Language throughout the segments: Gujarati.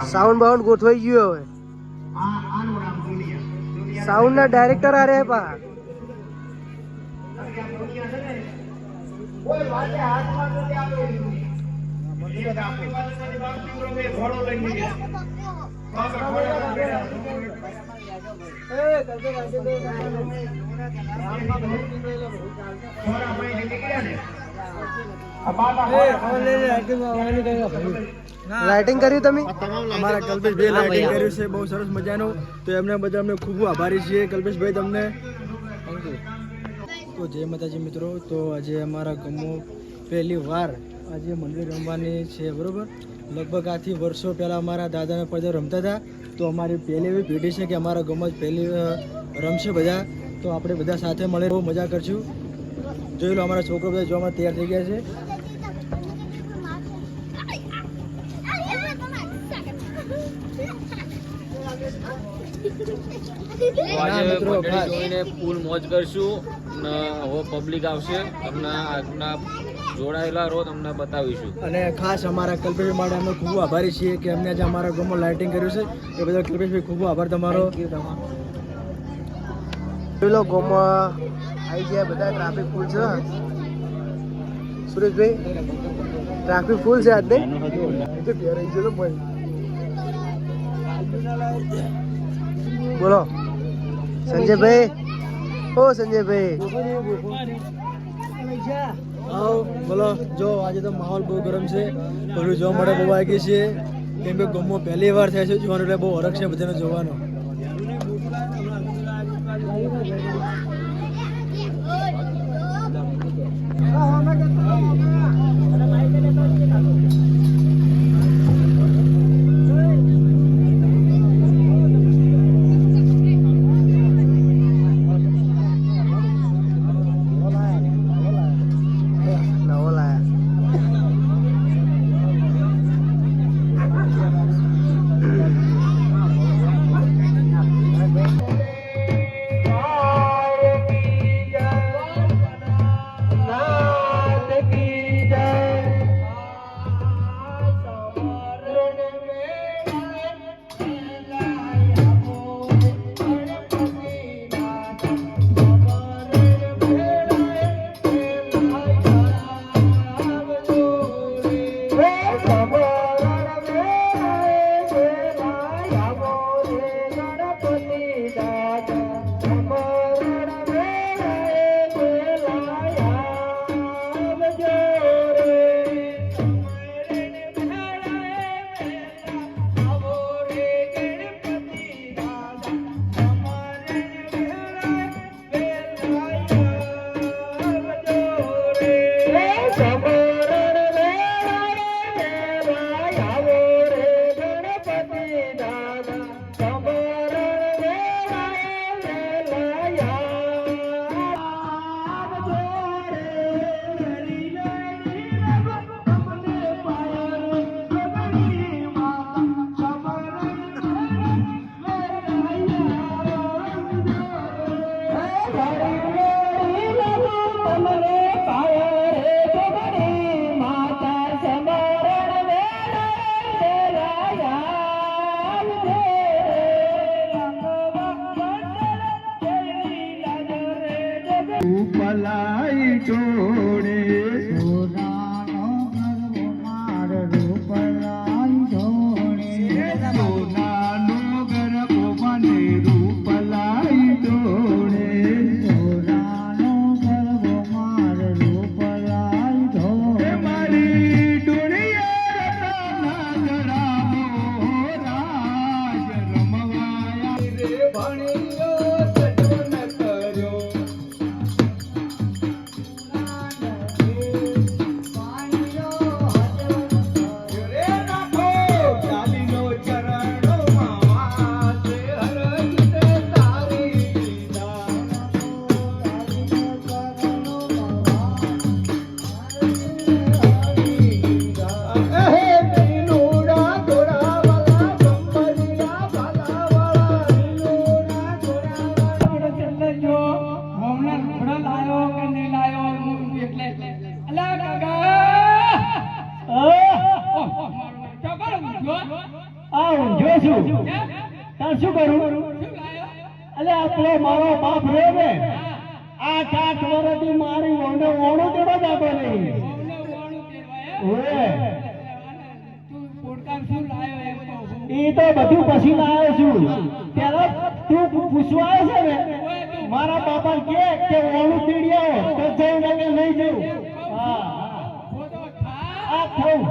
સાઉન્ડ બાઉન્ડ ગોઠવાઈ ગયો હવે. સાઉન્ડ ના ડાયરેક્ટર આ રે પા. લાઇટિંગ કર્યું તમે? અમારા કલ્પેશભાઈ લાઇટિંગ કર્યું છે બહુ સરસ મજાનું. તો એમને બધા અમને ખૂબ આભારી છીએ કલ્પેશભાઈ તમને. તો જય માતાજી મિત્રો. તો આજે અમારા ગામમાં પહેલી વાર આજે મંદિર રમવાની છે બરોબર. લગભગ આથી વર્ષો પહેલાં અમારા દાદાને પડદે રમતા હતા. તો અમારી પહેલી એવી પેઢી છે કે અમારા ગામમાં જ પહેલી રમશે બધા. તો આપણે બધા સાથે મળીને બહુ મજા કરશું. જોઈ લો અમારા છોકરો બધા જોવામાં તૈયાર થઈ ગયા છે. જોઈને ફૂલ મોજ કરશું ને હવે પબ્લિક આવશે તમને આજના જોડાયેલા રહો તમને બતાવીશું. અને ખાસ અમારા કલ્પેશભાઈ માટે અમે ખૂબ આભારી છીએ કે અમને આજે અમારા ગામમાં લાઇટિંગ કર્યું છે એ બદલ કલ્પેશભાઈ ખૂબ આભાર તમારો. પેલો ગામમાં આવી ગયા બધા. ટ્રાફિક ફૂલ છે સુરેશભાઈ, ટ્રાફિક ફૂલ છે આજ નહીં. બોલો સંજયભાઈ. ઓ સંજયભાઈ બોલો. જો આજે તો માહોલ બહુ ગરમ છે. બધું જોવા માટે બહુ આગી છે કેમ કે ગામમાં પહેલી વાર થાય છે જોવાનું એટલે બહુ હરખ છે બધાને જોવાનો. તાર શું કરું? અલે આ પેલો મારો બાપ રહ્યો ને, 8 વર્ષથી મારી વહુને વહોણું તેડવા જતો નહીં. ઓએ ઈ તો બધું પછી લાવ્યો છું. પેલા તું પૂછવા આવે છે ને, મારા બાપા કે વહોણું તેડી આવો તો જઈને કે લઈ જવું. હા આ થયું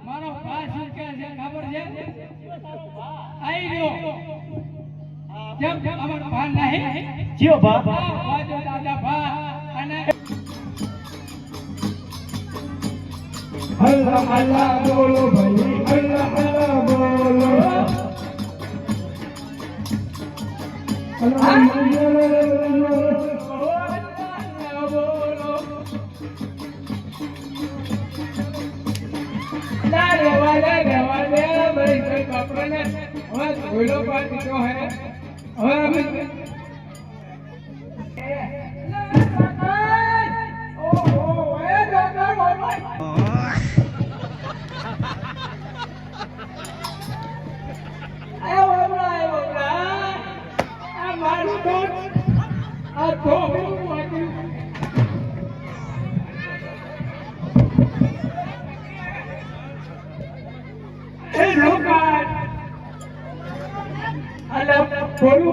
મારો ભાઈ શું કહે છે ખબર છે? આઈ ગયો જેમ અમારો ભાઈ નહીં જીઓ બા વાજો દાદા ભા અને અલ્લાહ અલ્લાહ બોલો ભાઈ, અલ્લાહ અલ્લાહ બોલો.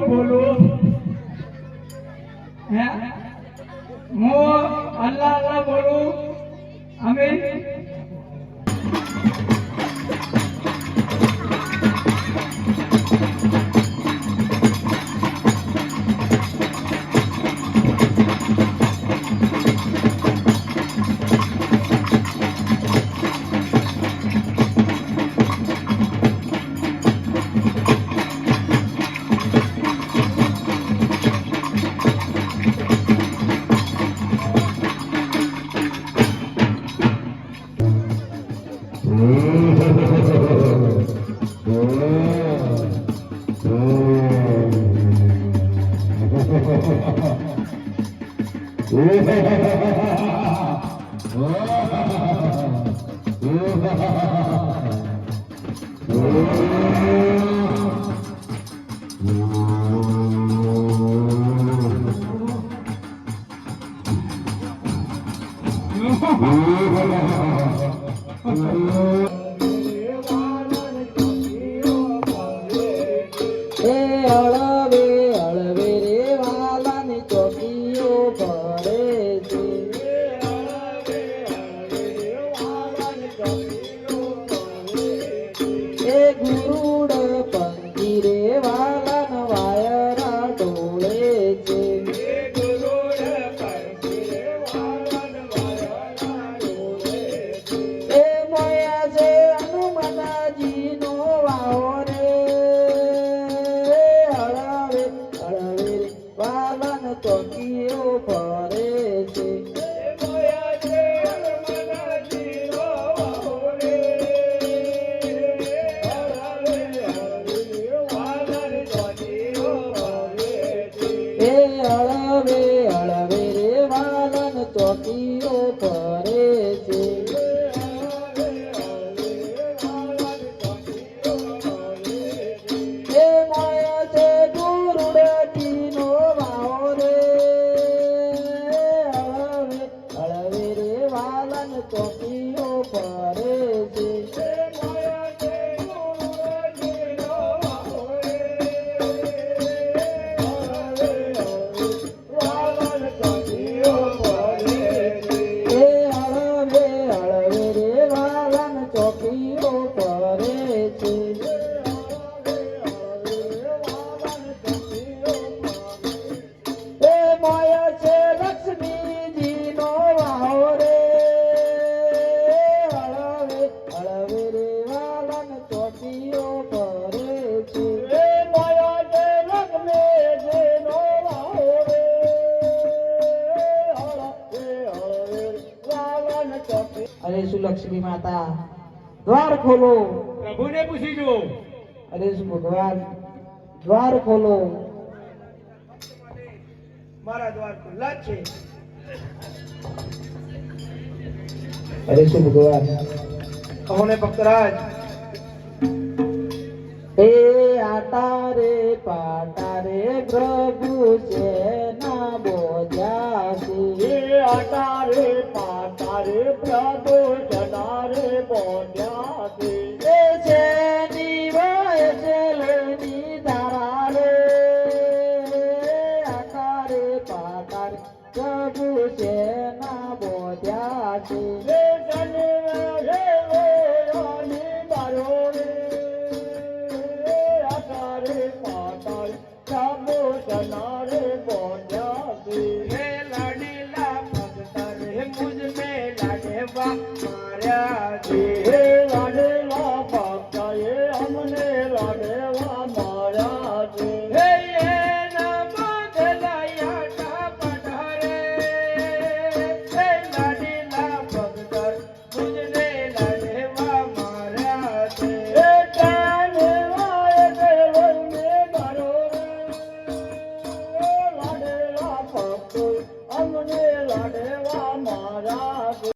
બોલું હે હું અલ્લાહ અલ્લાહ બોલું અમે અરે શું લક્ષ્મી માતા દ્વાર ખોલો. પ્રભુને પૂછી જો. અરે શું ભગવાન દ્વાર ખોલો. મારા દ્વાર ખુલ્લા જ છે. અરે શું ભગવાન કહો ને ભક્તરાજ, પ્રભુ છે ના બોધ્યા છે અટારે પાતારે પ્રભુ જનારે બોધ્યા છે એ છે નિવાય છે લેની ધારા રે અટારે પાતારે પ્રભુ છે ના બોધ્યા છે